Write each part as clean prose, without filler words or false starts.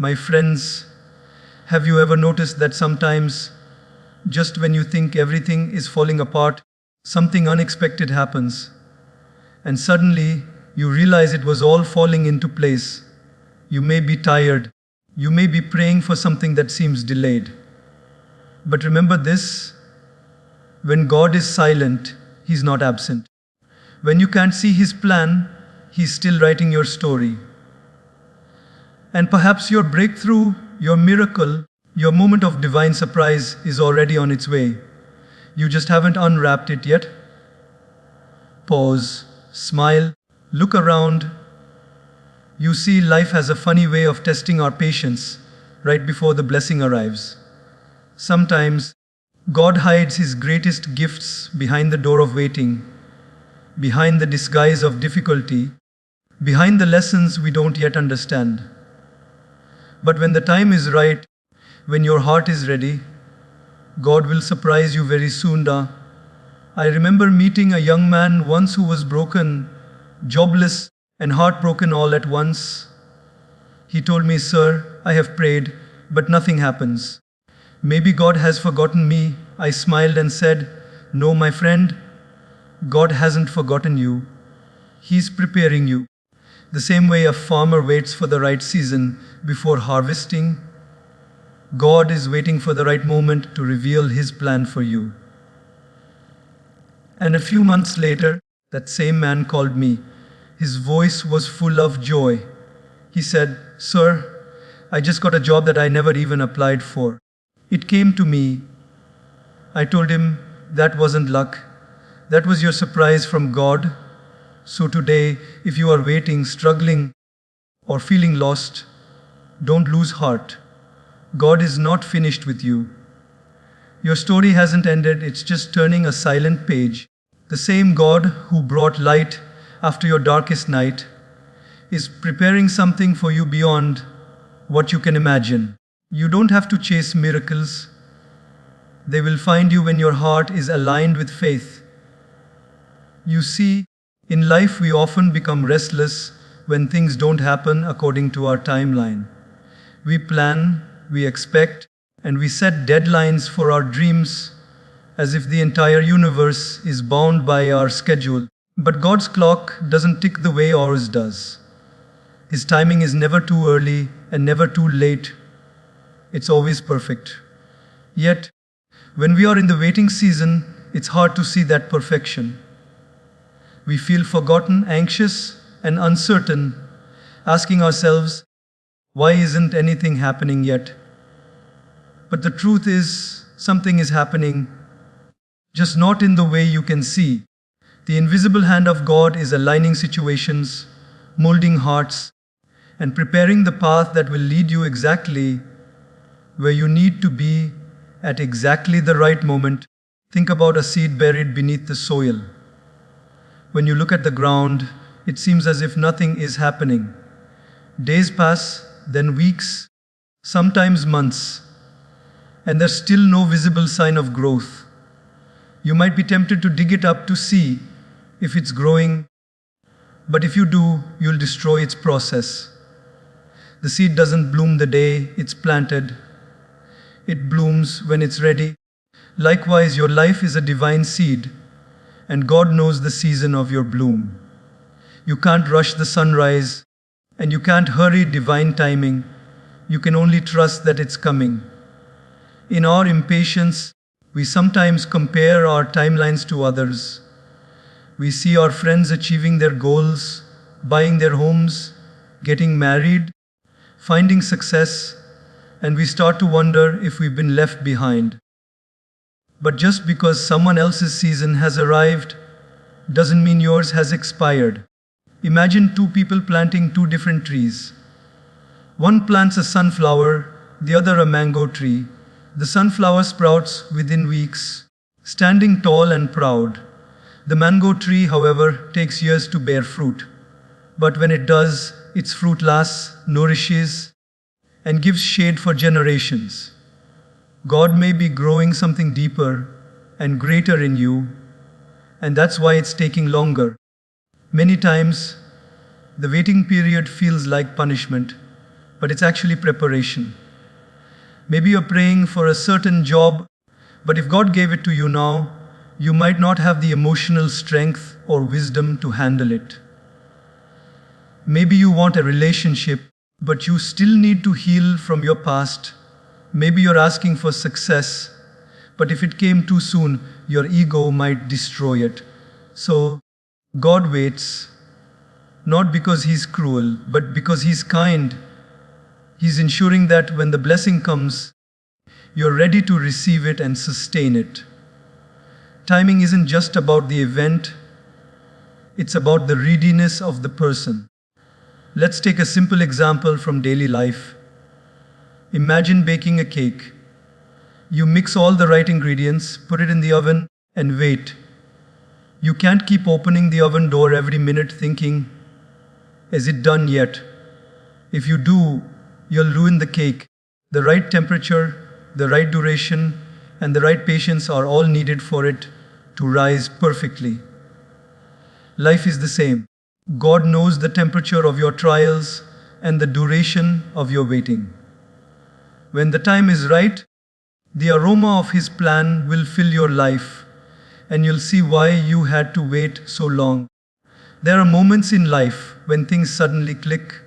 My friends, have you ever noticed that sometimes, just when you think everything is falling apart, something unexpected happens, and suddenly you realize it was all falling into place? You may be tired, you may be praying for something that seems delayed. But remember this: when God is silent, He's not absent. When you can't see His plan, He's still writing your story. And perhaps your breakthrough, your miracle, your moment of divine surprise is already on its way. You just haven't unwrapped it yet. Pause, smile, look around. You see, life has a funny way of testing our patience right before the blessing arrives. Sometimes, God hides His greatest gifts behind the door of waiting, behind the disguise of difficulty, behind the lessons we don't yet understand. But when the time is right, when your heart is ready, God will surprise you very soon. I remember meeting a young man once who was broken, jobless, and heartbroken all at once. He told me, "Sir, I have prayed, but nothing happens. Maybe God has forgotten me." I smiled and said, "No, my friend, God hasn't forgotten you. He's preparing you. The same way a farmer waits for the right season before harvesting, God is waiting for the right moment to reveal His plan for you." And a few months later, that same man called me. His voice was full of joy. He said, "Sir, I just got a job that I never even applied for. It came to me." I told him, "That wasn't luck. That was your surprise from God." So today, if you are waiting, struggling, or feeling lost, don't lose heart. God is not finished with you. Your story hasn't ended, it's just turning a silent page. The same God who brought light after your darkest night is preparing something for you beyond what you can imagine. You don't have to chase miracles. They will find you when your heart is aligned with faith. You see, in life we often become restless when things don't happen according to our timeline. We plan, we expect, and we set deadlines for our dreams as if the entire universe is bound by our schedule. But God's clock doesn't tick the way ours does. His timing is never too early and never too late. It's always perfect. Yet, when we are in the waiting season, it's hard to see that perfection. We feel forgotten, anxious, and uncertain, asking ourselves, why isn't anything happening yet? But the truth is, something is happening, just not in the way you can see. The invisible hand of God is aligning situations, molding hearts, and preparing the path that will lead you exactly where you need to be at exactly the right moment. Think about a seed buried beneath the soil. When you look at the ground, it seems as if nothing is happening. Days pass, then weeks, sometimes months, and there's still no visible sign of growth. You might be tempted to dig it up to see if it's growing, but if you do, you'll destroy its process. The seed doesn't bloom the day it's planted. It blooms when it's ready. Likewise, your life is a divine seed, and God knows the season of your bloom. You can't rush the sunrise, and you can't hurry divine timing. You can only trust that it's coming. In our impatience, we sometimes compare our timelines to others. We see our friends achieving their goals, buying their homes, getting married, finding success, and we start to wonder if we've been left behind. But just because someone else's season has arrived doesn't mean yours has expired. Imagine two people planting two different trees. One plants a sunflower, the other a mango tree. The sunflower sprouts within weeks, standing tall and proud. The mango tree, however, takes years to bear fruit. But when it does, its fruit lasts, nourishes, and gives shade for generations. God may be growing something deeper and greater in you, and that's why it's taking longer. Many times, the waiting period feels like punishment, but it's actually preparation. Maybe you're praying for a certain job, but if God gave it to you now, you might not have the emotional strength or wisdom to handle it. Maybe you want a relationship, but you still need to heal from your past. Maybe you're asking for success, but if it came too soon, your ego might destroy it. So, God waits, not because He's cruel, but because He's kind. He's ensuring that when the blessing comes, you're ready to receive it and sustain it. Timing isn't just about the event, it's about the readiness of the person. Let's take a simple example from daily life. Imagine baking a cake. You mix all the right ingredients, put it in the oven, and wait. You can't keep opening the oven door every minute thinking, is it done yet? If you do, you'll ruin the cake. The right temperature, the right duration, and the right patience are all needed for it to rise perfectly. Life is the same. God knows the temperature of your trials and the duration of your waiting. When the time is right, the aroma of His plan will fill your life, and you'll see why you had to wait so long. There are moments in life when things suddenly click.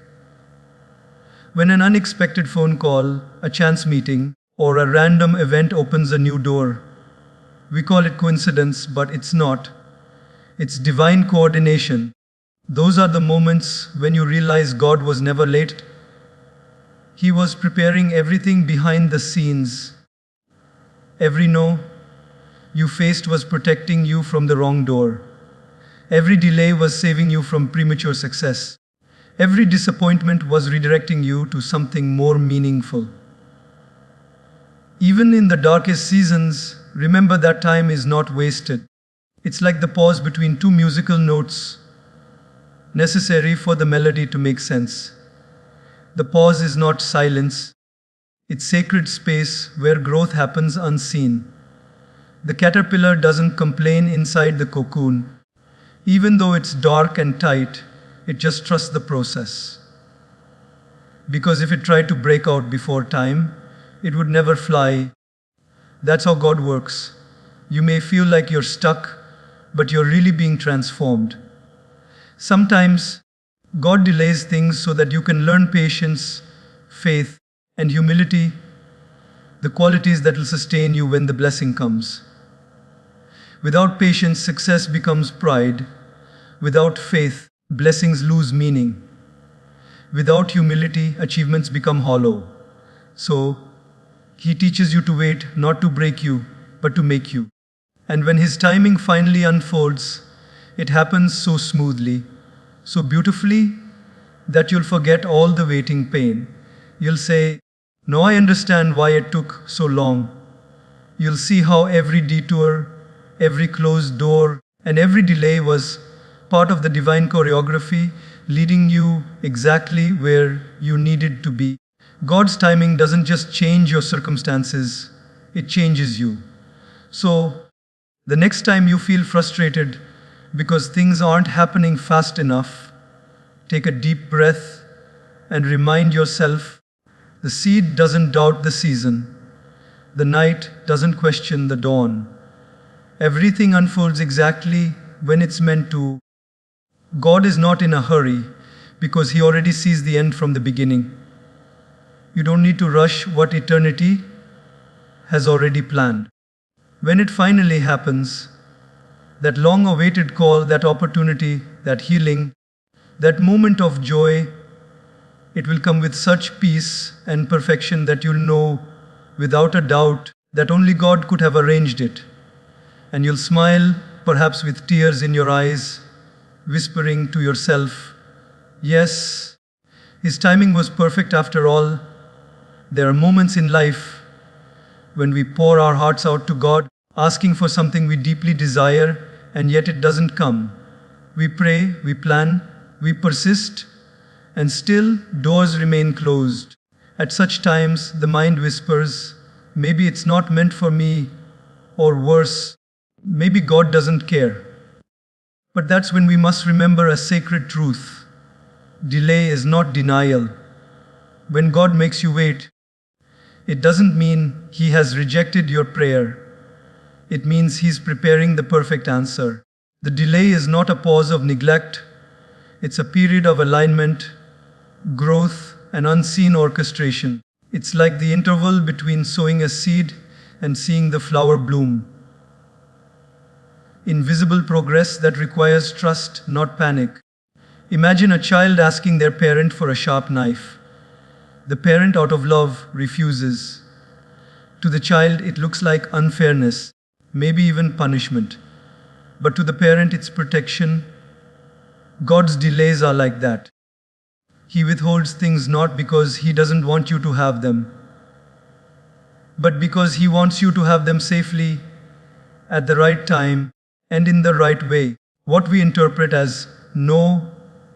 When an unexpected phone call, a chance meeting, or a random event opens a new door. We call it coincidence, but it's not. It's divine coordination. Those are the moments when you realize God was never late. He was preparing everything behind the scenes. Every no you faced was protecting you from the wrong door. Every delay was saving you from premature success. Every disappointment was redirecting you to something more meaningful. Even in the darkest seasons, remember that time is not wasted. It's like the pause between two musical notes, necessary for the melody to make sense. The pause is not silence, it's sacred space where growth happens unseen. The caterpillar doesn't complain inside the cocoon. Even though it's dark and tight, it just trusts the process. Because if it tried to break out before time, it would never fly. That's how God works. You may feel like you're stuck, but you're really being transformed. Sometimes, God delays things so that you can learn patience, faith, and humility, the qualities that will sustain you when the blessing comes. Without patience, success becomes pride. Without faith, blessings lose meaning. Without humility, achievements become hollow. So, He teaches you to wait, not to break you, but to make you. And when His timing finally unfolds, it happens so smoothly, so beautifully, that you'll forget all the waiting pain. You'll say, "No, I understand why it took so long." You'll see how every detour, every closed door, and every delay was part of the divine choreography, leading you exactly where you needed to be. God's timing doesn't just change your circumstances, it changes you. So, the next time you feel frustrated because things aren't happening fast enough, take a deep breath and remind yourself the seed doesn't doubt the season, the night doesn't question the dawn. Everything unfolds exactly when it's meant to. God is not in a hurry because He already sees the end from the beginning. You don't need to rush what eternity has already planned. When it finally happens, that long-awaited call, that opportunity, that healing, that moment of joy, it will come with such peace and perfection that you'll know without a doubt that only God could have arranged it. And you'll smile, perhaps with tears in your eyes, whispering to yourself, "Yes, His timing was perfect after all." There are moments in life when we pour our hearts out to God, asking for something we deeply desire, and yet it doesn't come. We pray, we plan, we persist, and still doors remain closed. At such times, the mind whispers, "Maybe it's not meant for me," or worse, "Maybe God doesn't care." But that's when we must remember a sacred truth. Delay is not denial. When God makes you wait, it doesn't mean He has rejected your prayer. It means He's preparing the perfect answer. The delay is not a pause of neglect, it's a period of alignment, growth, and unseen orchestration. It's like the interval between sowing a seed and seeing the flower bloom. Invisible progress that requires trust, not panic. Imagine a child asking their parent for a sharp knife. The parent, out of love, refuses. To the child, it looks like unfairness, maybe even punishment. But to the parent, it's protection. God's delays are like that. He withholds things not because He doesn't want you to have them, but because He wants you to have them safely, at the right time, and in the right way. What we interpret as no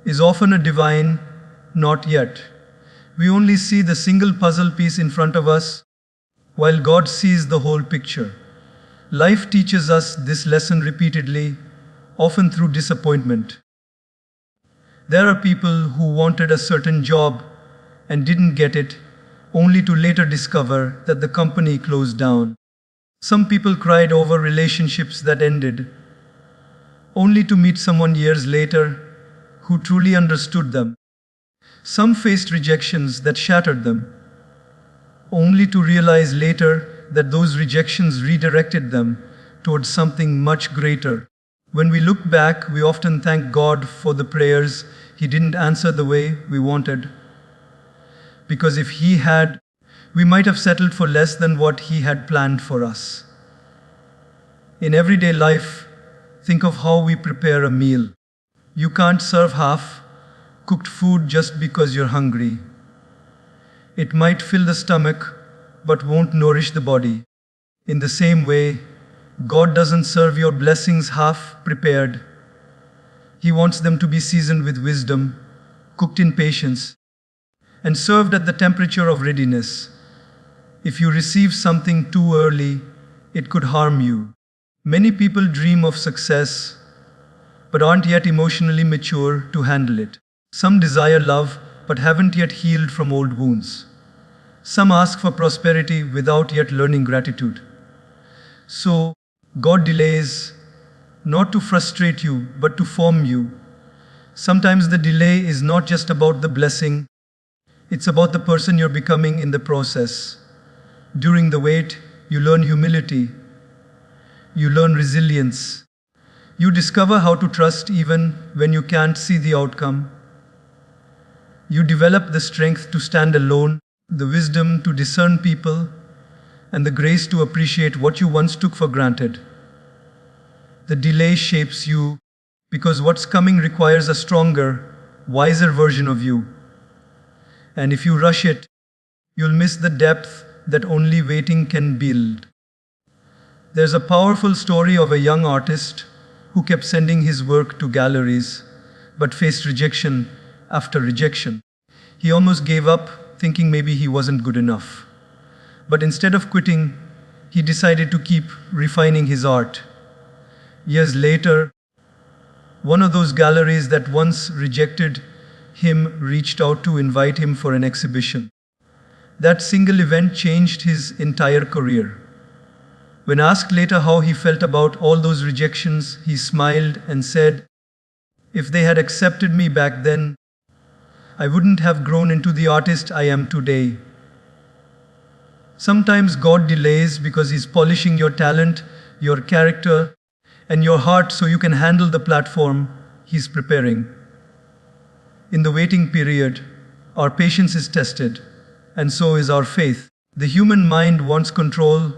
is often a divine not yet. We only see the single puzzle piece in front of us, while God sees the whole picture. Life teaches us this lesson repeatedly, often through disappointment. There are people who wanted a certain job and didn't get it, only to later discover that the company closed down. Some people cried over relationships that ended, only to meet someone years later who truly understood them. Some faced rejections that shattered them, only to realize later that those rejections redirected them towards something much greater. When we look back, we often thank God for the prayers He didn't answer the way we wanted. Because if He had, we might have settled for less than what He had planned for us. In everyday life, think of how we prepare a meal. You can't serve half-cooked food just because you're hungry. It might fill the stomach, but won't nourish the body. In the same way, God doesn't serve your blessings half-prepared. He wants them to be seasoned with wisdom, cooked in patience, and served at the temperature of readiness. If you receive something too early, it could harm you. Many people dream of success, but aren't yet emotionally mature to handle it. Some desire love, but haven't yet healed from old wounds. Some ask for prosperity without yet learning gratitude. So, God delays, not to frustrate you, but to form you. Sometimes the delay is not just about the blessing, it's about the person you're becoming in the process. During the wait, you learn humility, you learn resilience, you discover how to trust even when you can't see the outcome. You develop the strength to stand alone, the wisdom to discern people, and the grace to appreciate what you once took for granted. The delay shapes you because what's coming requires a stronger, wiser version of you. And if you rush it, you'll miss the depth that only waiting can build. There's a powerful story of a young artist who kept sending his work to galleries, but faced rejection after rejection. He almost gave up, thinking maybe he wasn't good enough. But instead of quitting, he decided to keep refining his art. Years later, one of those galleries that once rejected him reached out to invite him for an exhibition. That single event changed his entire career. When asked later how he felt about all those rejections, he smiled and said, "If they had accepted me back then, I wouldn't have grown into the artist I am today." Sometimes God delays because He's polishing your talent, your character, and your heart so you can handle the platform He's preparing. In the waiting period, our patience is tested, and so is our faith. The human mind wants control,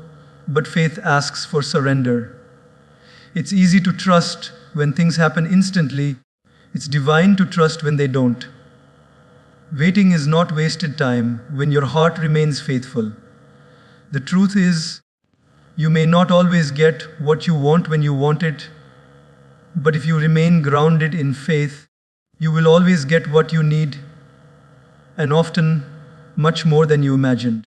but faith asks for surrender. It's easy to trust when things happen instantly. It's divine to trust when they don't. Waiting is not wasted time when your heart remains faithful. The truth is, you may not always get what you want when you want it, but if you remain grounded in faith, you will always get what you need, and often much more than you imagined.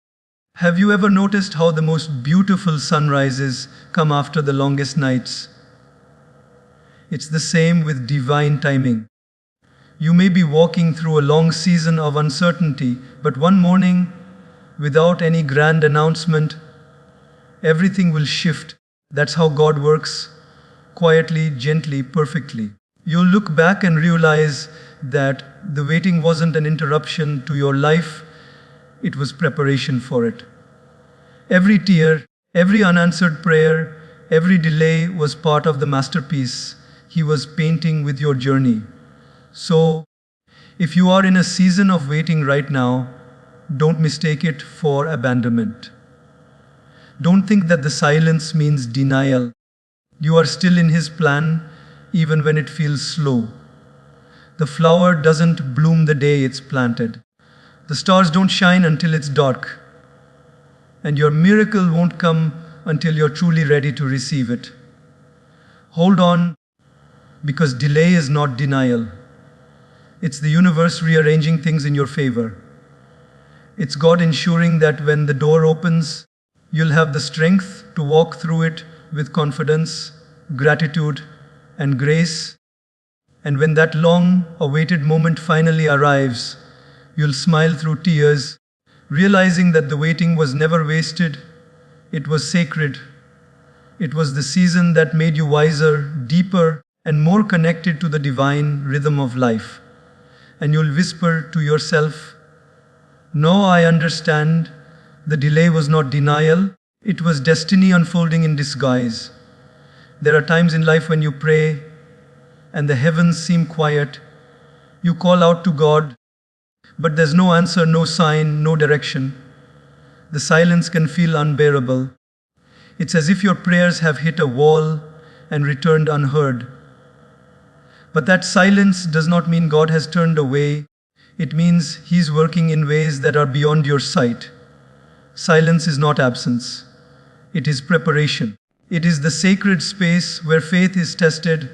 Have you ever noticed how the most beautiful sunrises come after the longest nights? It's the same with divine timing. You may be walking through a long season of uncertainty, But one morning, without any grand announcement, everything will shift. That's how God works, quietly, gently, perfectly. You'll look back and realize that the waiting wasn't an interruption to your life, it was preparation for it. Every tear, every unanswered prayer, every delay was part of the masterpiece He was painting with your journey. So, if you are in a season of waiting right now, don't mistake it for abandonment. Don't think that the silence means denial. You are still in His plan, even when it feels slow. The flower doesn't bloom the day it's planted. The stars don't shine until it's dark. And your miracle won't come until you're truly ready to receive it. Hold on, because delay is not denial. It's the universe rearranging things in your favor. It's God ensuring that when the door opens, you'll have the strength to walk through it with confidence, gratitude, and grace. And when that long-awaited moment finally arrives, you'll smile through tears, realizing that the waiting was never wasted. It was sacred. It was the season that made you wiser, deeper, and more connected to the divine rhythm of life. And you'll whisper to yourself, "No, I understand. The delay was not denial. It was destiny unfolding in disguise." There are times in life when you pray and the heavens seem quiet. You call out to God, but there's no answer, no sign, no direction. The silence can feel unbearable. It's as if your prayers have hit a wall and returned unheard. But that silence does not mean God has turned away. It means He's working in ways that are beyond your sight. Silence is not absence. It is preparation. It is the sacred space where faith is tested,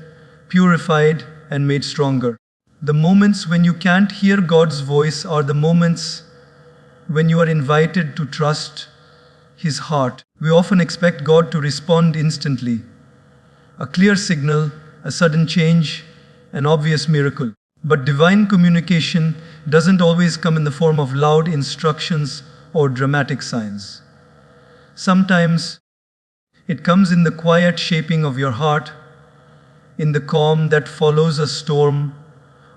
purified, and made stronger. The moments when you can't hear God's voice are the moments when you are invited to trust His heart. We often expect God to respond instantly. A clear signal, a sudden change, an obvious miracle. But divine communication doesn't always come in the form of loud instructions or dramatic signs. Sometimes it comes in the quiet shaping of your heart, in the calm that follows a storm,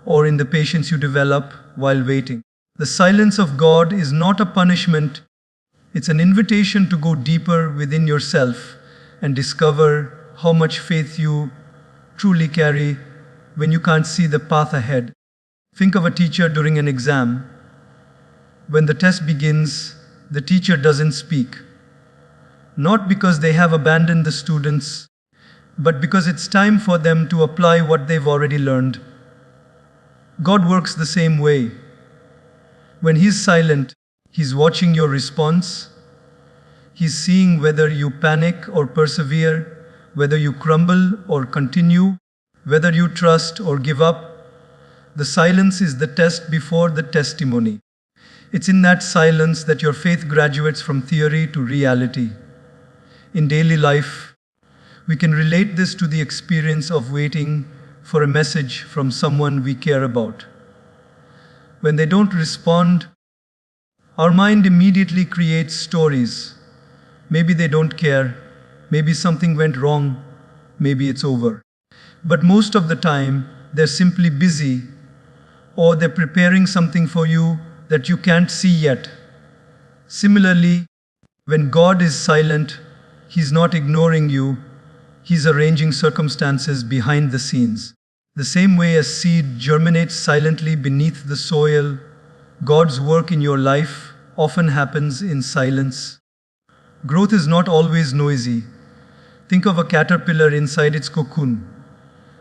or in the patience you develop while waiting. The silence of God is not a punishment, it's an invitation to go deeper within yourself and discover how much faith you truly carry when you can't see the path ahead. Think of a teacher during an exam. When the test begins, the teacher doesn't speak. Not because they have abandoned the students, but because it's time for them to apply what they've already learned. God works the same way. When He's silent, He's watching your response. He's seeing whether you panic or persevere, whether you crumble or continue, whether you trust or give up. The silence is the test before the testimony. It's in that silence that your faith graduates from theory to reality. In daily life, we can relate this to the experience of waiting for a message from someone we care about. When they don't respond, our mind immediately creates stories. Maybe they don't care, maybe something went wrong, maybe it's over. But most of the time, they're simply busy, or they're preparing something for you that you can't see yet. Similarly, when God is silent, He's not ignoring you, He's arranging circumstances behind the scenes. The same way a seed germinates silently beneath the soil, God's work in your life often happens in silence. Growth is not always noisy. Think of a caterpillar inside its cocoon.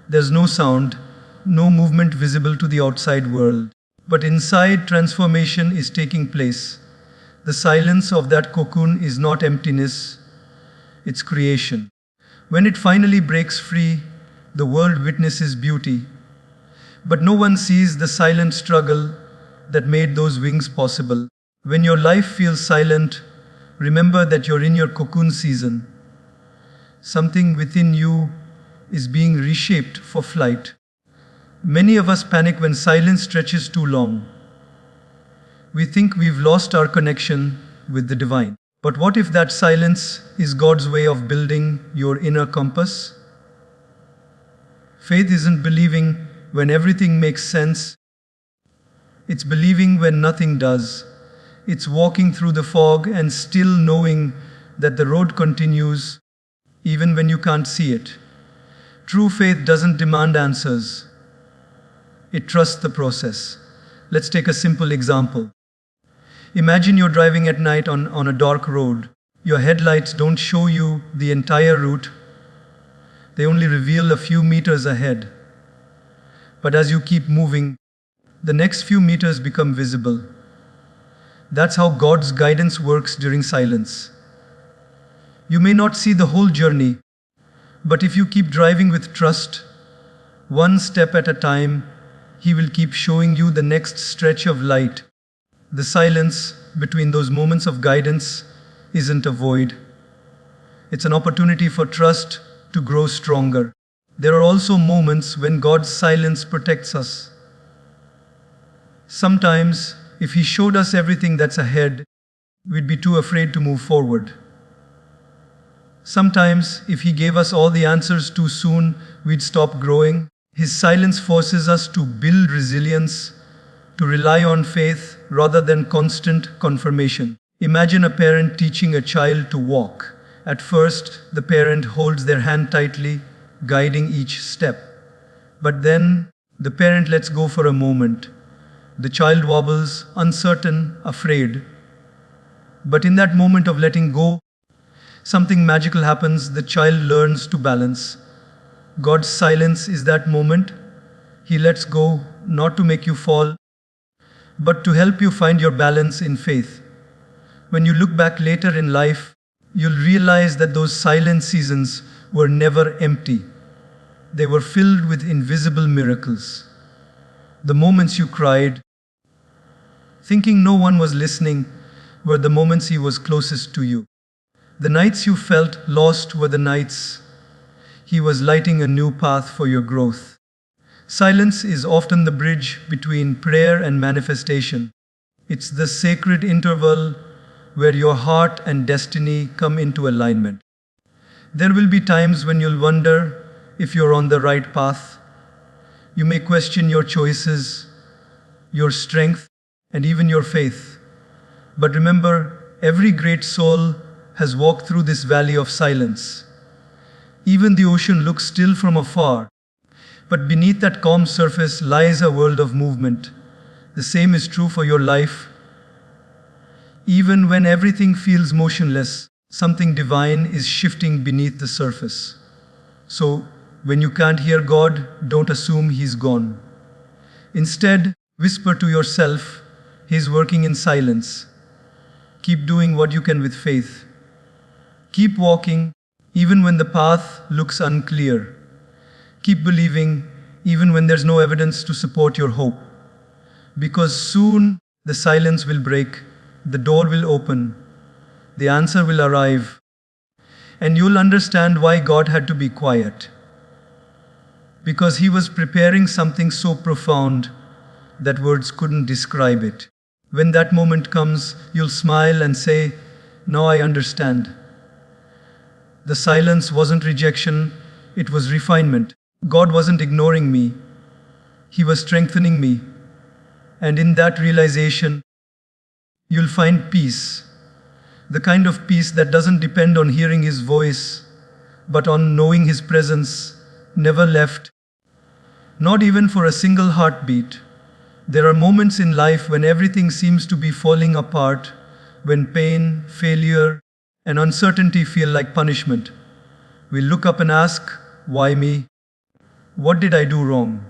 There's no sound, no movement visible to the outside world. But inside, transformation is taking place. The silence of that cocoon is not emptiness, it's creation. When it finally breaks free, the world witnesses beauty. But no one sees the silent struggle that made those wings possible. When your life feels silent, remember that you're in your cocoon season. Something within you is being reshaped for flight. Many of us panic when silence stretches too long. We think we've lost our connection with the divine. But what if that silence is God's way of building your inner compass? Faith isn't believing when everything makes sense. It's believing when nothing does. It's walking through the fog and still knowing that the road continues even when you can't see it. True faith doesn't demand answers. It trusts the process. Let's take a simple example. Imagine you're driving at night on a dark road. Your headlights don't show you the entire route. They only reveal a few meters ahead. But as you keep moving, the next few meters become visible. That's how God's guidance works during silence. You may not see the whole journey, but if you keep driving with trust, one step at a time, He will keep showing you the next stretch of light. The silence between those moments of guidance isn't a void. It's an opportunity for trust to grow stronger. There are also moments when God's silence protects us. Sometimes, if He showed us everything that's ahead, we'd be too afraid to move forward. Sometimes, if He gave us all the answers too soon, we'd stop growing. His silence forces us to build resilience, to rely on faith rather than constant confirmation. Imagine a parent teaching a child to walk. At first, the parent holds their hand tightly, guiding each step. But then, the parent lets go for a moment. The child wobbles, uncertain, afraid. But in that moment of letting go, something magical happens. The child learns to balance. God's silence is that moment. He lets go, not to make you fall, but to help you find your balance in faith. When you look back later in life, you'll realize that those silent seasons were never empty. They were filled with invisible miracles. The moments you cried, thinking no one was listening, were the moments He was closest to you. The nights you felt lost were the nights He was lighting a new path for your growth. Silence is often the bridge between prayer and manifestation. It's the sacred interval where your heart and destiny come into alignment. There will be times when you'll wonder if you're on the right path. You may question your choices, your strength, and even your faith. But remember, every great soul has walked through this valley of silence. Even the ocean looks still from afar, but beneath that calm surface lies a world of movement. The same is true for your life. Even when everything feels motionless, something divine is shifting beneath the surface. So, when you can't hear God, don't assume He's gone. Instead, whisper to yourself, He's working in silence. Keep doing what you can with faith. Keep walking, even when the path looks unclear. Keep believing, even when there's no evidence to support your hope. Because soon the silence will break, the door will open, the answer will arrive, and you'll understand why God had to be quiet. Because He was preparing something so profound that words couldn't describe it. When that moment comes, you'll smile and say, "Now I understand." The silence wasn't rejection, it was refinement. God wasn't ignoring me, He was strengthening me. And in that realization, you'll find peace. The kind of peace that doesn't depend on hearing His voice, but on knowing His presence never left, not even for a single heartbeat. There are moments in life when everything seems to be falling apart, when pain, failure, and uncertainty feel like punishment. We look up and ask, "Why me? What did I do wrong?"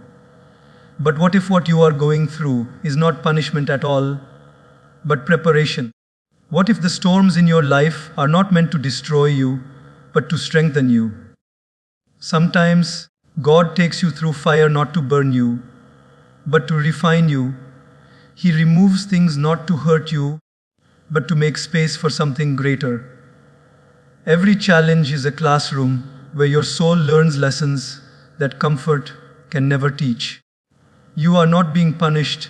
But what if what you are going through is not punishment at all, but preparation? What if the storms in your life are not meant to destroy you, but to strengthen you? Sometimes God takes you through fire not to burn you, but to refine you. He removes things not to hurt you, but to make space for something greater. Every challenge is a classroom where your soul learns lessons that comfort can never teach. You are not being punished,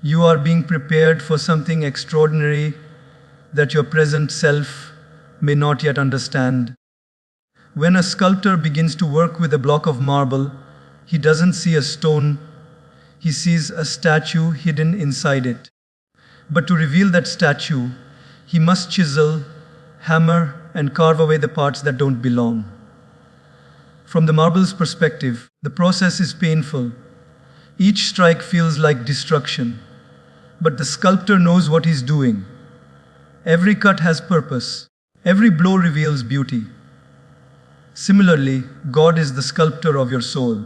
You are being prepared for something extraordinary that your present self may not yet understand. When a sculptor begins to work with a block of marble, he doesn't see a stone, he sees a statue hidden inside it. But to reveal that statue, he must chisel, hammer, and carve away the parts that don't belong. From the marble's perspective, the process is painful. Each strike feels like destruction. But the sculptor knows what he's doing. Every cut has purpose. Every blow reveals beauty. Similarly, God is the sculptor of your soul.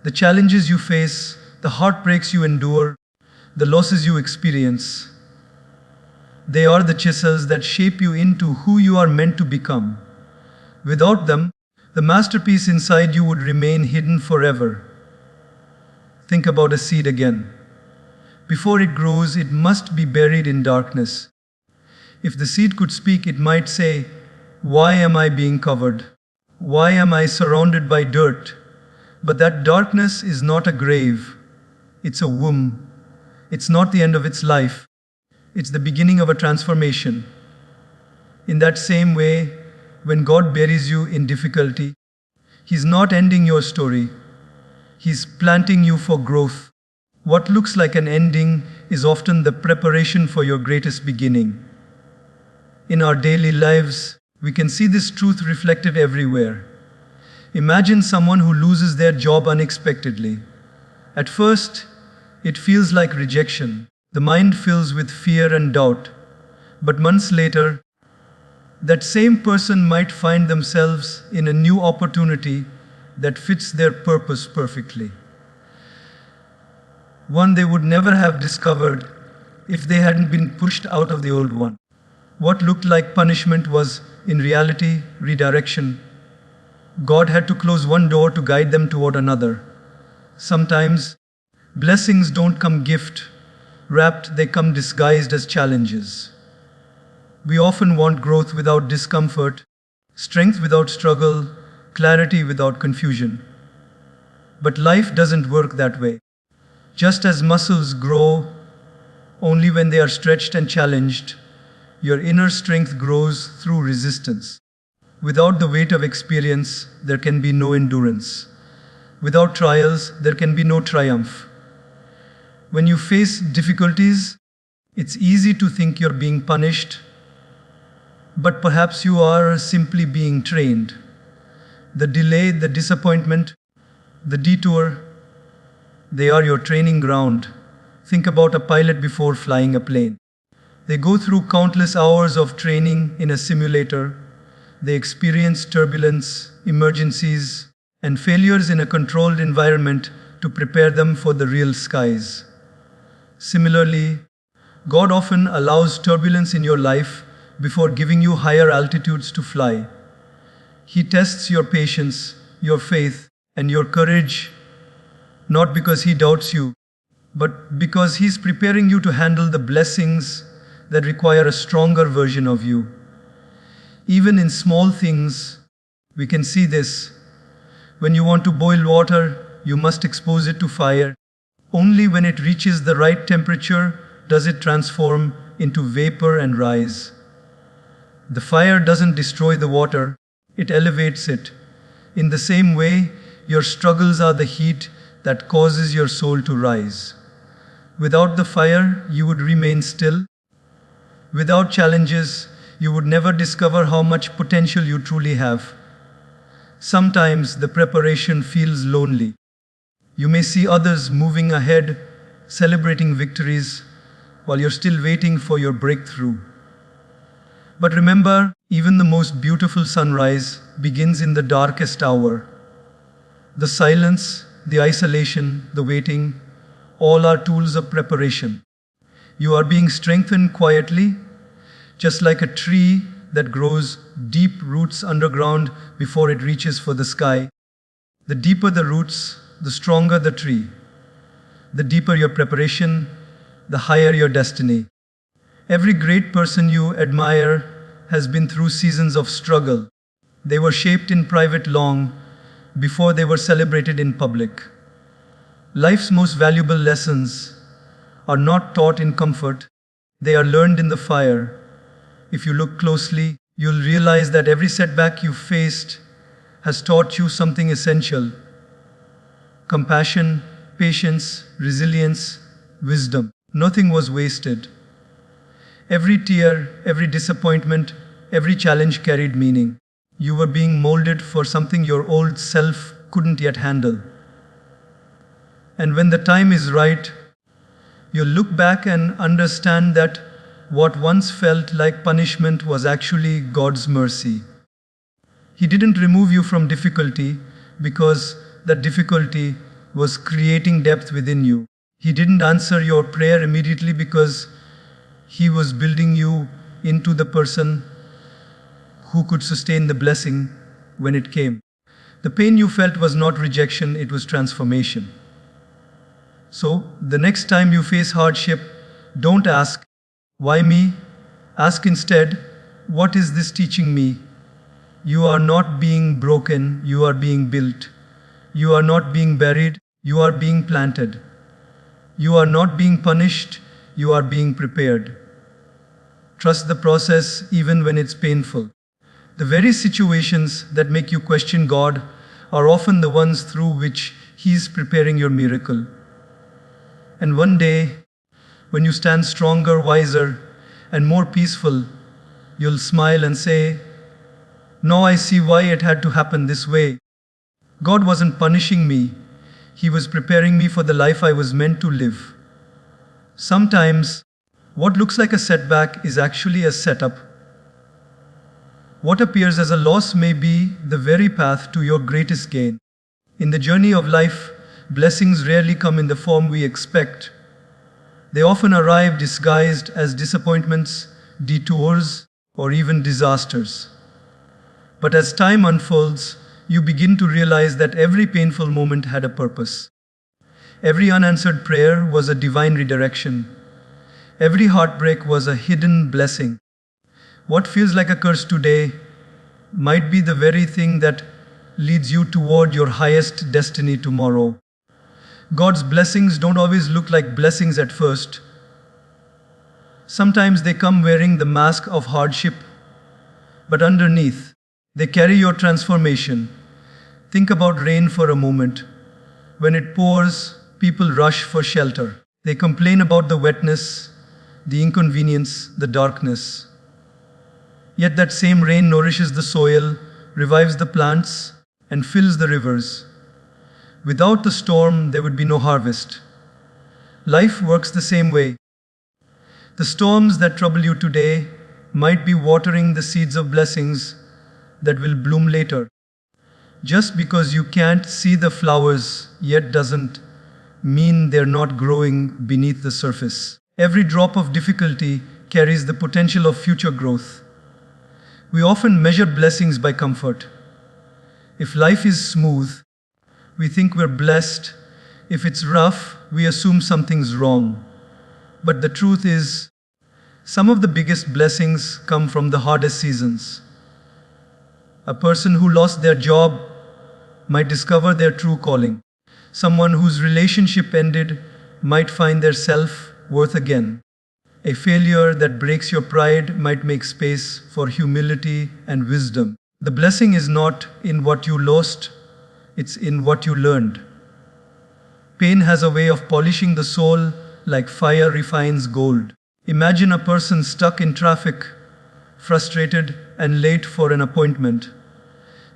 The challenges you face, the heartbreaks you endure, the losses you experience, they are the chisels that shape you into who you are meant to become. Without them, the masterpiece inside you would remain hidden forever. Think about a seed again. Before it grows, it must be buried in darkness. If the seed could speak, it might say, "Why am I being covered? Why am I surrounded by dirt?" But that darkness is not a grave. It's a womb. It's not the end of its life. It's the beginning of a transformation. In that same way, when God buries you in difficulty, He's not ending your story. He's planting you for growth. What looks like an ending is often the preparation for your greatest beginning. In our daily lives, we can see this truth reflected everywhere. Imagine someone who loses their job unexpectedly. At first, it feels like rejection. The mind fills with fear and doubt. But months later, that same person might find themselves in a new opportunity that fits their purpose perfectly. One they would never have discovered if they hadn't been pushed out of the old one. What looked like punishment was, in reality, redirection. God had to close one door to guide them toward another. Sometimes, blessings don't come gift wrapped, they come disguised as challenges. We often want growth without discomfort, strength without struggle, clarity without confusion. But life doesn't work that way. Just as muscles grow only when they are stretched and challenged, your inner strength grows through resistance. Without the weight of experience, there can be no endurance. Without trials, there can be no triumph. When you face difficulties, it's easy to think you're being punished, but perhaps you are simply being trained. The delay, the disappointment, the detour, they are your training ground. Think about a pilot before flying a plane. They go through countless hours of training in a simulator. They experience turbulence, emergencies, and failures in a controlled environment to prepare them for the real skies. Similarly, God often allows turbulence in your life before giving you higher altitudes to fly. He tests your patience, your faith, and your courage, not because He doubts you, but because He's preparing you to handle the blessings that require a stronger version of you. Even in small things, we can see this. When you want to boil water, you must expose it to fire. Only when it reaches the right temperature does it transform into vapor and rise. The fire doesn't destroy the water, it elevates it. In the same way, your struggles are the heat that causes your soul to rise. Without the fire, you would remain still. Without challenges, you would never discover how much potential you truly have. Sometimes the preparation feels lonely. You may see others moving ahead, celebrating victories, while you're still waiting for your breakthrough. But remember, even the most beautiful sunrise begins in the darkest hour. The silence, the isolation, the waiting, all are tools of preparation. You are being strengthened quietly, just like a tree that grows deep roots underground before it reaches for the sky. The deeper the roots, the stronger the tree. The deeper your preparation, the higher your destiny. Every great person you admire has been through seasons of struggle. They were shaped in private long before they were celebrated in public. Life's most valuable lessons are not taught in comfort, they are learned in the fire. If you look closely, you'll realize that every setback you faced has taught you something essential: compassion, patience, resilience, wisdom. Nothing was wasted. Every tear, every disappointment, every challenge carried meaning. You were being molded for something your old self couldn't yet handle. And when the time is right, you'll look back and understand that what once felt like punishment was actually God's mercy. He didn't remove you from difficulty because that difficulty was creating depth within you. He didn't answer your prayer immediately because He was building you into the person who could sustain the blessing when it came. The pain you felt was not rejection, it was transformation. So, the next time you face hardship, don't ask, "Why me?" Ask instead, "What is this teaching me?" You are not being broken, you are being built. You are not being buried, you are being planted. You are not being punished, you are being prepared. Trust the process even when it's painful. The very situations that make you question God are often the ones through which He's preparing your miracle. And one day, when you stand stronger, wiser, and more peaceful, you'll smile and say, "Now I see why it had to happen this way. God wasn't punishing me, He was preparing me for the life I was meant to live." Sometimes, what looks like a setback is actually a setup. What appears as a loss may be the very path to your greatest gain. In the journey of life, blessings rarely come in the form we expect. They often arrive disguised as disappointments, detours, or even disasters. But as time unfolds, you begin to realize that every painful moment had a purpose. Every unanswered prayer was a divine redirection. Every heartbreak was a hidden blessing. What feels like a curse today might be the very thing that leads you toward your highest destiny tomorrow. God's blessings don't always look like blessings at first. Sometimes they come wearing the mask of hardship, but underneath, they carry your transformation. Think about rain for a moment. When it pours, people rush for shelter. They complain about the wetness, the inconvenience, the darkness. Yet that same rain nourishes the soil, revives the plants, and fills the rivers. Without the storm, there would be no harvest. Life works the same way. The storms that trouble you today might be watering the seeds of blessings that will bloom later. Just because you can't see the flowers yet doesn't mean they're not growing beneath the surface. Every drop of difficulty carries the potential of future growth. We often measure blessings by comfort. If life is smooth, we think we're blessed. If it's rough, we assume something's wrong. But the truth is, some of the biggest blessings come from the hardest seasons. A person who lost their job might discover their true calling. Someone whose relationship ended might find their self-worth again. A failure that breaks your pride might make space for humility and wisdom. The blessing is not in what you lost, it's in what you learned. Pain has a way of polishing the soul like fire refines gold. Imagine a person stuck in traffic, frustrated and late for an appointment.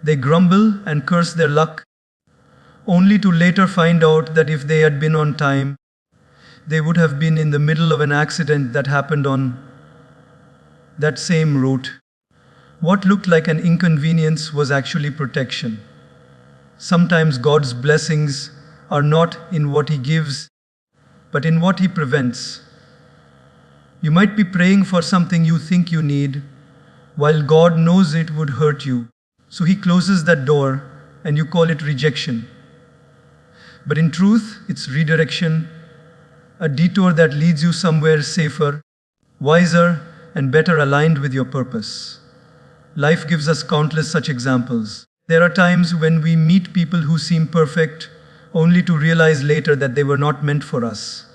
They grumble and curse their luck, only to later find out that if they had been on time, they would have been in the middle of an accident that happened on that same route. What looked like an inconvenience was actually protection. Sometimes God's blessings are not in what He gives, but in what He prevents. You might be praying for something you think you need, while God knows it would hurt you. So He closes that door and you call it rejection. But in truth, it's redirection, a detour that leads you somewhere safer, wiser, and better aligned with your purpose. Life gives us countless such examples. There are times when we meet people who seem perfect, only to realize later that they were not meant for us.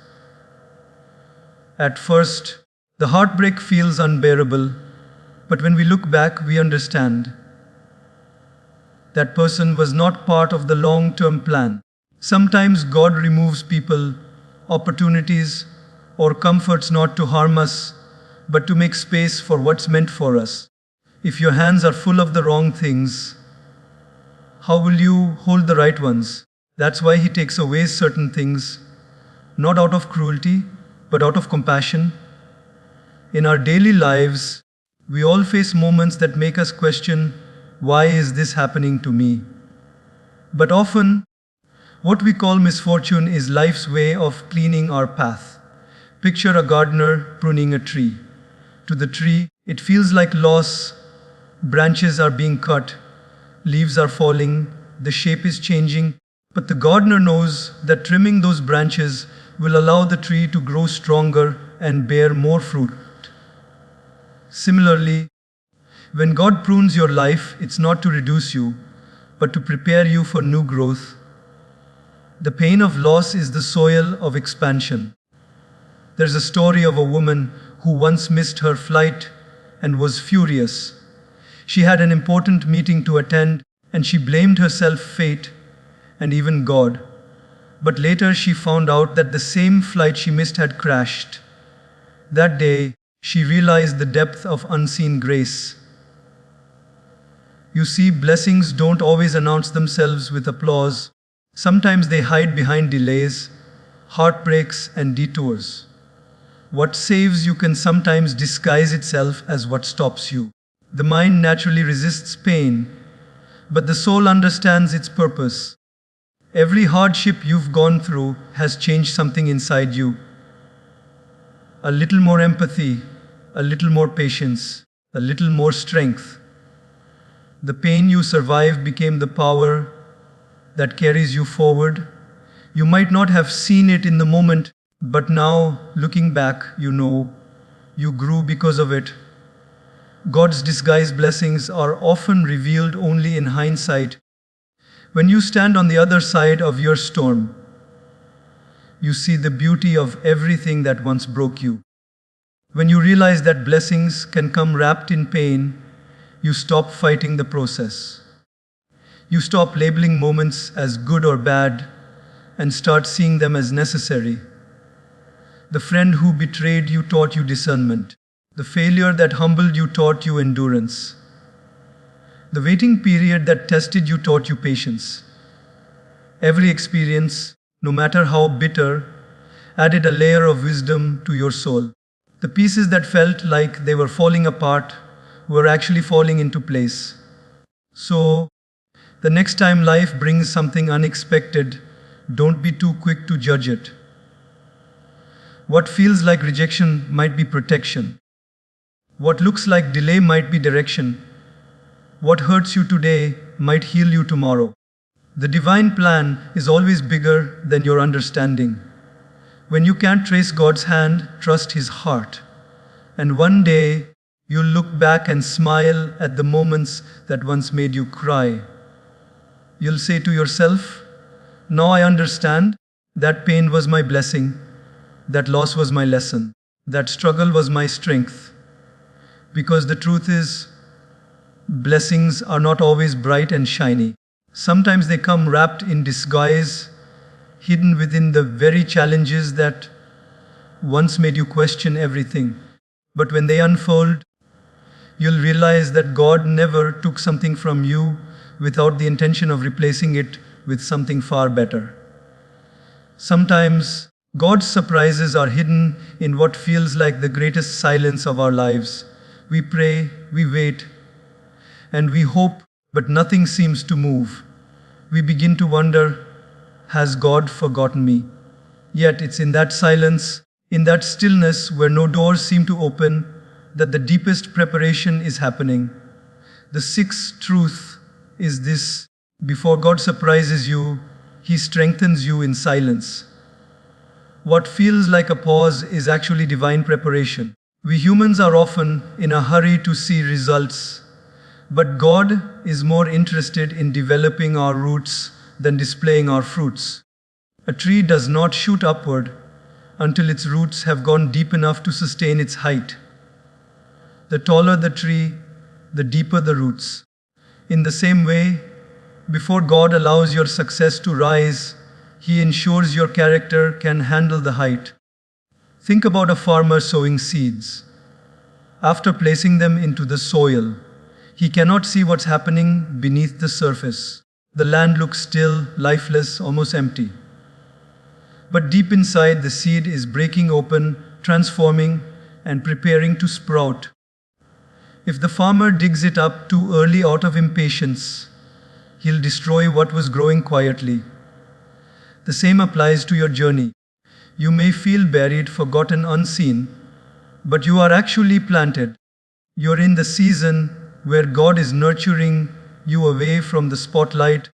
At first, the heartbreak feels unbearable, but when we look back, we understand that person was not part of the long-term plan. Sometimes God removes people, opportunities, or comforts not to harm us, but to make space for what's meant for us. If your hands are full of the wrong things, how will you hold the right ones? That's why He takes away certain things, not out of cruelty, but out of compassion. In our daily lives, we all face moments that make us question, why is this happening to me? But often, what we call misfortune is life's way of cleaning our path. Picture a gardener pruning a tree. To the tree, it feels like loss. Branches are being cut, leaves are falling, the shape is changing. But the gardener knows that trimming those branches will allow the tree to grow stronger and bear more fruit. Similarly, when God prunes your life, it's not to reduce you, but to prepare you for new growth. The pain of loss is the soil of expansion. There's a story of a woman who once missed her flight and was furious. She had an important meeting to attend and she blamed herself, fate, and even God. But later she found out that the same flight she missed had crashed. That day, she realized the depth of unseen grace. You see, blessings don't always announce themselves with applause. Sometimes they hide behind delays, heartbreaks, and detours. What saves you can sometimes disguise itself as what stops you. The mind naturally resists pain, but the soul understands its purpose. Every hardship you've gone through has changed something inside you. A little more empathy, a little more patience, a little more strength. The pain you survived became the power that carries you forward. You might not have seen it in the moment, but now, looking back, you know you grew because of it. God's disguised blessings are often revealed only in hindsight. When you stand on the other side of your storm, you see the beauty of everything that once broke you. When you realize that blessings can come wrapped in pain, you stop fighting the process. You stop labeling moments as good or bad and start seeing them as necessary. The friend who betrayed you taught you discernment. The failure that humbled you taught you endurance. The waiting period that tested you taught you patience. Every experience, no matter how bitter, added a layer of wisdom to your soul. The pieces that felt like they were falling apart were actually falling into place. So, the next time life brings something unexpected, don't be too quick to judge it. What feels like rejection might be protection. What looks like delay might be direction. What hurts you today might heal you tomorrow. The divine plan is always bigger than your understanding. When you can't trace God's hand, trust His heart. And one day, you'll look back and smile at the moments that once made you cry. You'll say to yourself, now I understand. That pain was my blessing. That loss was my lesson. That struggle was my strength. Because the truth is, blessings are not always bright and shiny. Sometimes they come wrapped in disguise, hidden within the very challenges that once made you question everything. But when they unfold, you'll realize that God never took something from you without the intention of replacing it with something far better. Sometimes, God's surprises are hidden in what feels like the greatest silence of our lives. We pray, we wait, and we hope, but nothing seems to move. We begin to wonder, has God forgotten me? Yet it's in that silence, in that stillness where no doors seem to open, that the deepest preparation is happening. The sixth truth is this: before God surprises you, He strengthens you in silence. What feels like a pause is actually divine preparation. We humans are often in a hurry to see results, but God is more interested in developing our roots than displaying our fruits. A tree does not shoot upward until its roots have gone deep enough to sustain its height. The taller the tree, the deeper the roots. In the same way, before God allows your success to rise, He ensures your character can handle the height. Think about a farmer sowing seeds. After placing them into the soil, he cannot see what's happening beneath the surface. The land looks still, lifeless, almost empty. But deep inside, the seed is breaking open, transforming, and preparing to sprout. If the farmer digs it up too early out of impatience, he'll destroy what was growing quietly. The same applies to your journey. You may feel buried, forgotten, unseen, but you are actually planted. You're in the season where God is nurturing you away from the spotlight,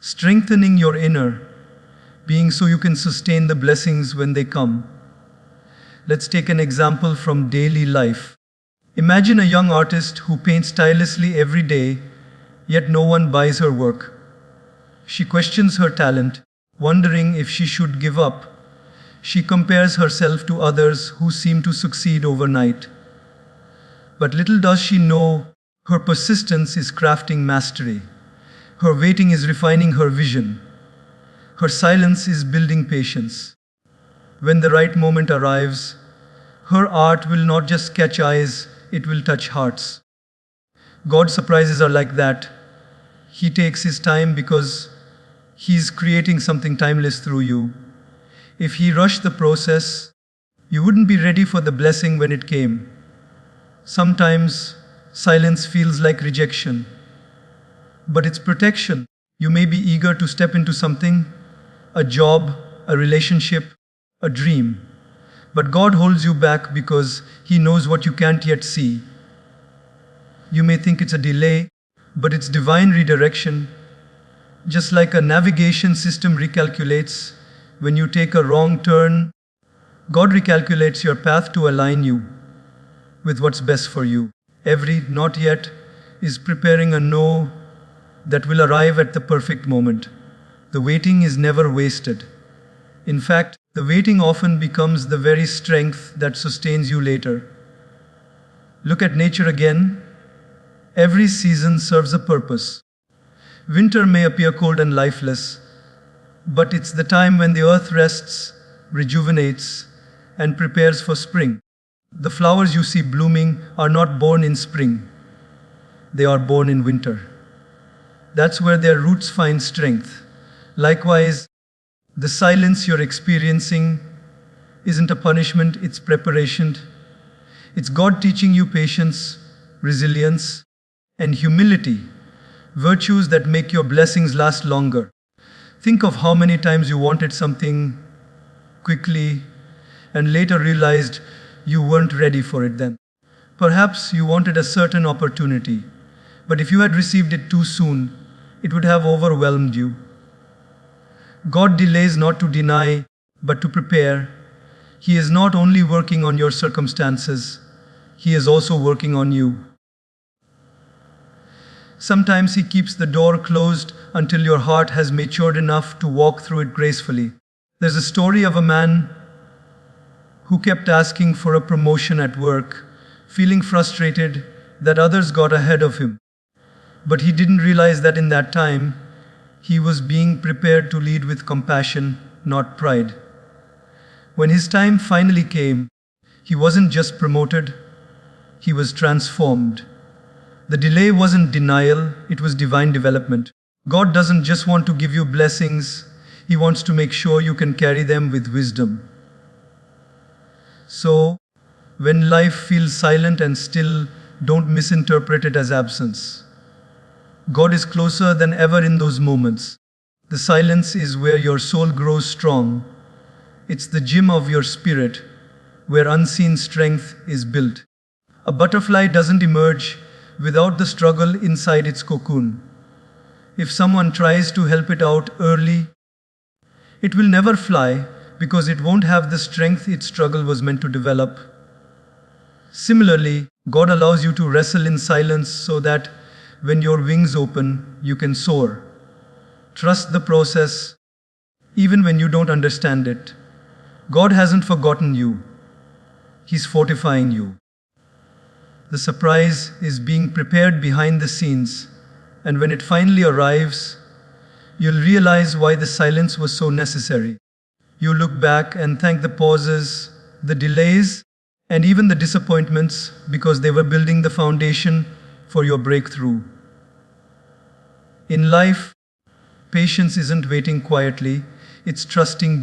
strengthening your inner being so you can sustain the blessings when they come. Let's take an example from daily life. Imagine a young artist who paints tirelessly every day, yet no one buys her work. She questions her talent, wondering if she should give up. She compares herself to others who seem to succeed overnight. But little does she know, her persistence is crafting mastery. Her waiting is refining her vision. Her silence is building patience. When the right moment arrives, her art will not just catch eyes, it will touch hearts. God's surprises are like that. He takes His time because He's creating something timeless through you. If He rushed the process, you wouldn't be ready for the blessing when it came. Sometimes silence feels like rejection, but it's protection. You may be eager to step into something, a job, a relationship, a dream, but God holds you back because He knows what you can't yet see. You may think it's a delay, but it's divine redirection. Just like a navigation system recalculates when you take a wrong turn, God recalculates your path to align you with what's best for you. Every not yet is preparing a no that will arrive at the perfect moment. The waiting is never wasted. In fact, the waiting often becomes the very strength that sustains you later. Look at nature again. Every season serves a purpose. Winter may appear cold and lifeless, but it's the time when the earth rests, rejuvenates, and prepares for spring. The flowers you see blooming are not born in spring. They are born in winter. That's where their roots find strength. Likewise, the silence you're experiencing isn't a punishment, it's preparation. It's God teaching you patience, resilience, and humility, virtues that make your blessings last longer. Think of how many times you wanted something quickly and later realized you weren't ready for it then. Perhaps you wanted a certain opportunity, but if you had received it too soon, it would have overwhelmed you. God delays not to deny, but to prepare. He is not only working on your circumstances, He is also working on you. Sometimes He keeps the door closed until your heart has matured enough to walk through it gracefully. There's a story of a man who kept asking for a promotion at work, feeling frustrated that others got ahead of him. But he didn't realize that in that time, he was being prepared to lead with compassion, not pride. When his time finally came, he wasn't just promoted, he was transformed. The delay wasn't denial, it was divine development. God doesn't just want to give you blessings, He wants to make sure you can carry them with wisdom. So, when life feels silent and still, don't misinterpret it as absence. God is closer than ever in those moments. The silence is where your soul grows strong. It's the gym of your spirit, where unseen strength is built. A butterfly doesn't emerge without the struggle inside its cocoon. If someone tries to help it out early, it will never fly because it won't have the strength its struggle was meant to develop. Similarly, God allows you to wrestle in silence so that when your wings open, you can soar. Trust the process, even when you don't understand it. God hasn't forgotten you. He's fortifying you. The surprise is being prepared behind the scenes, and when it finally arrives, you'll realize why the silence was so necessary. You look back and thank the pauses, the delays, and even the disappointments because they were building the foundation for your breakthrough. In life, patience isn't waiting quietly, it's trusting